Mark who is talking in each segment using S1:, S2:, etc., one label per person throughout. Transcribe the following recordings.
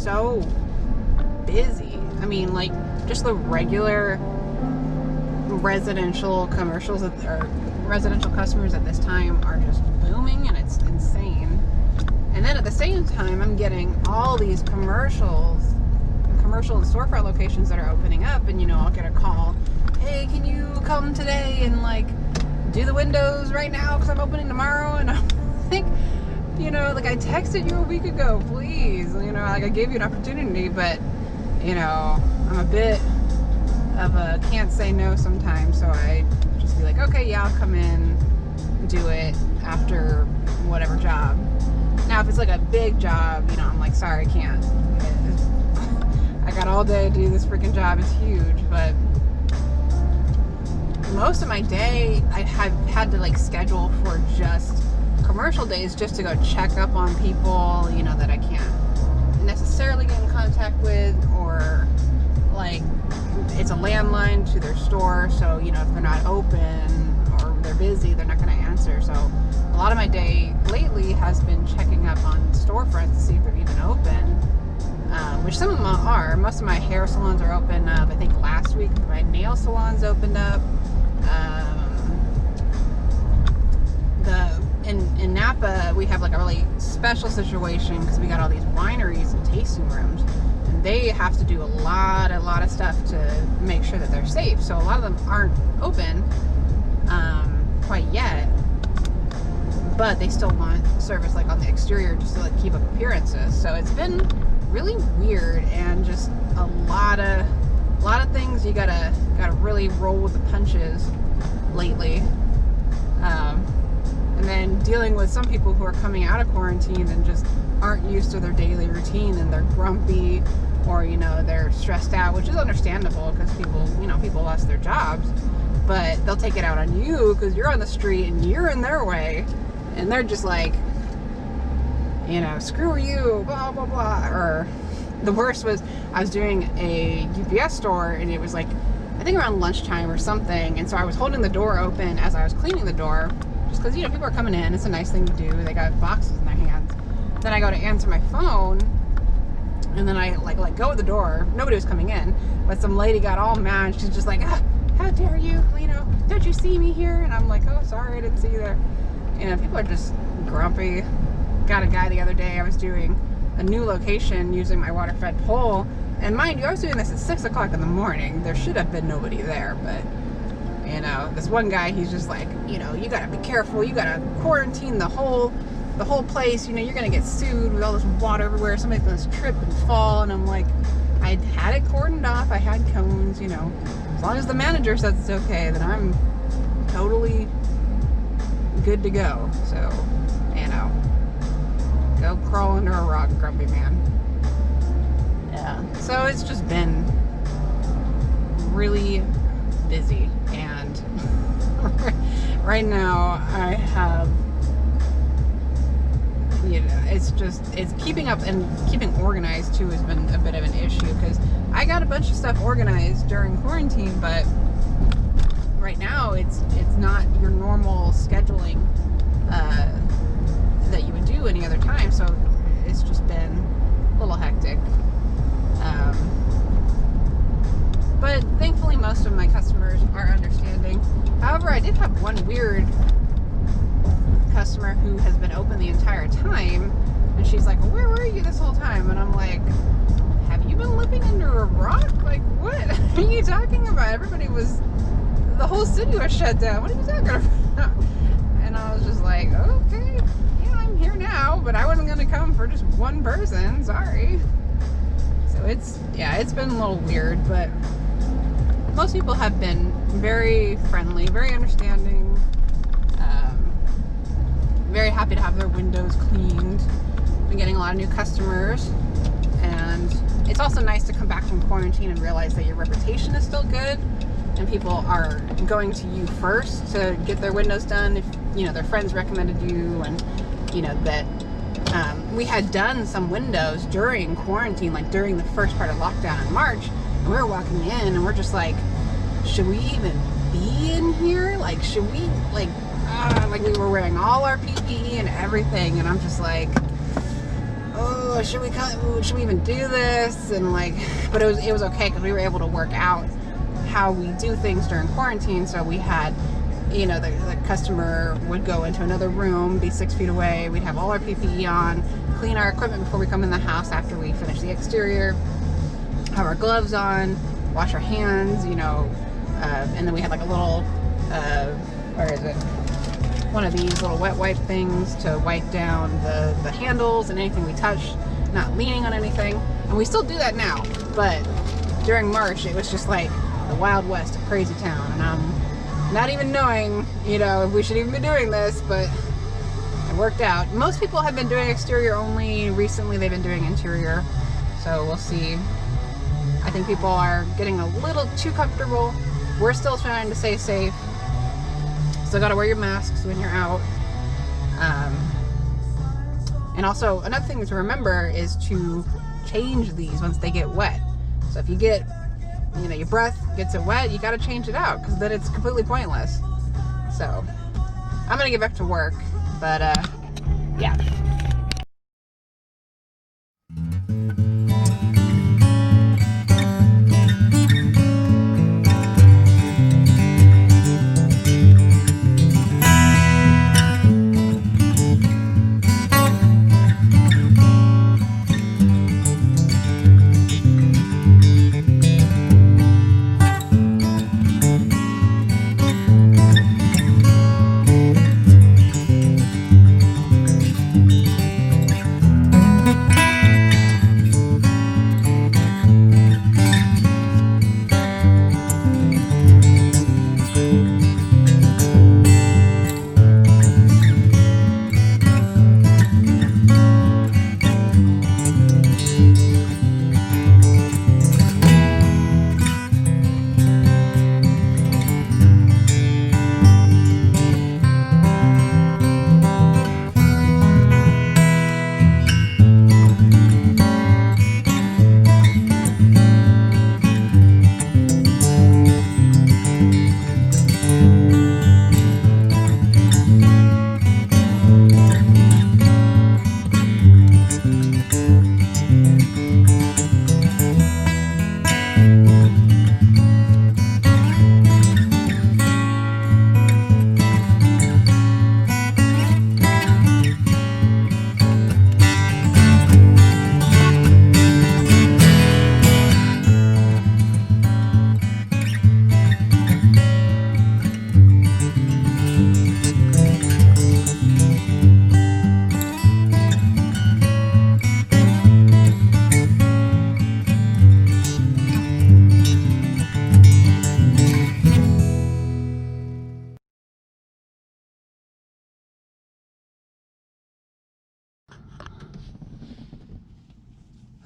S1: so busy. I mean, like, just the regular residential commercials or residential customers at this time are just booming, and it's insane. And then at the same time, I'm getting all these commercial and storefront locations that are opening up, and I'll get a call, hey, can you come today and like do the windows right now because I'm opening tomorrow? And I'm like, like, I texted you a week ago, please, like, I gave you an opportunity, but I'm a bit of a can't say no sometimes, so I just be like, okay, yeah, I'll come in, do it after whatever job. Now, if it's like a big job, I'm like, sorry, I can't. I got all day to do this freaking job. It's huge. But most of my day, I have had to like schedule for just commercial days just to go check up on people, that I can't necessarily get in contact with, or like it's a landline to their store. So, if they're not open or they're busy, they're not going to answer. So a lot of my day lately has been checking up on storefronts to see if they're even open. Which some of them are. Most of my hair salons are open up. I think last week my nail salons opened up. In Napa, we have like a really special situation because we got all these wineries and tasting rooms, and they have to do a lot of stuff to make sure that they're safe. So a lot of them aren't open quite yet, but they still want service like on the exterior just to like keep up appearances. So it's been really weird, and just a lot of things you gotta really roll with the punches lately. And then dealing with some people who are coming out of quarantine and just aren't used to their daily routine, and they're grumpy, or they're stressed out, which is understandable because people lost their jobs, but they'll take it out on you because you're on the street and you're in their way, and they're just like, screw you, blah, blah, blah. Or the worst was, I was doing a UPS store, and it was like, I think around lunchtime or something. And so I was holding the door open as I was cleaning the door, just because, people are coming in. It's a nice thing to do. They got boxes in their hands. Then I go to answer my phone, and then I like let go of the door. Nobody was coming in, but some lady got all mad. She's just like, how dare you, don't you see me here? And I'm like, oh, sorry, I didn't see you there. People are just grumpy. Got a guy the other day, I was doing a new location using my water-fed pole, and mind you, I was doing this at 6 o'clock in the morning. There should have been nobody there, but this one guy, he's just like, you gotta be careful, you gotta quarantine the whole place, you're gonna get sued with all this water everywhere, somebody's gonna trip and fall. And I'm like, I had it cordoned off, I had cones, as long as the manager says it's okay, then I'm totally good to go. So, go crawl under a rock, grumpy man. Yeah. So it's just been really busy, and right now I have, it's keeping up, and keeping organized too has been a bit of an issue, because I got a bunch of stuff organized during quarantine, but right now it's not your normal scheduling that you would do any other time, so it's just been a little hectic. But thankfully most of my customers are understanding. However, I did have one weird customer who has been open the entire time, and she's like, well, where were you this whole time? And I'm like, have you been living under a rock? Like, what are you talking about? The whole city was shut down. What are you talking about? And I was just like, okay, yeah, I'm here now, but I wasn't gonna come for just one person, sorry. So it's been a little weird, but most people have been very friendly, very understanding, very happy to have their windows cleaned. Been getting a lot of new customers, and it's also nice to come back from quarantine and realize that your reputation is still good, and people are going to you first to get their windows done if their friends recommended you, and that we had done some windows during quarantine, like during the first part of lockdown in March, and we were walking in and we're just like, should we even be in here? Like, should we, like we were wearing all our PPE and everything, and I'm just like, oh, should we even do this? And like, but it was okay because we were able to work out how we do things during quarantine. So we had, you know, the customer would go into another room, be 6 feet away. We'd have all our PPE on, clean our equipment before we come in the house after we finish the exterior, have our gloves on, wash our hands, you know, and then we had like a little, where is it? One of these little wet wipe things to wipe down the handles and anything we touch, not leaning on anything. And we still do that now, but during March, it was just like the Wild West of crazy town. And I'm not even knowing, you know, if we should even be doing this, but it worked out. Most people have been doing exterior only. Recently, they've been doing interior. So we'll see. I think people are getting a little too comfortable. We're still trying to stay safe. Still got to wear your masks when you're out. And also, another thing to remember is to change these once they get wet. So if you get, you know, your breath gets it wet, you got to change it out because then it's completely pointless. So I'm going to get back to work, but yeah.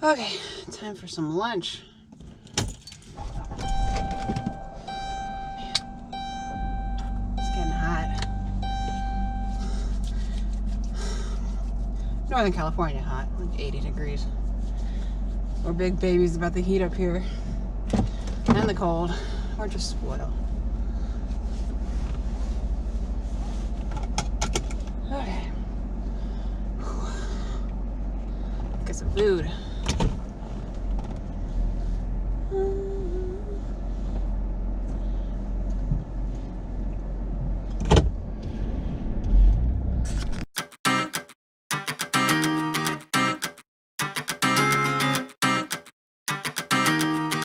S1: Okay, time for some lunch. It's getting hot. Northern California hot, like 80 degrees. We're big babies about the heat up here. And the cold. We're just spoiled. Okay. Get some food.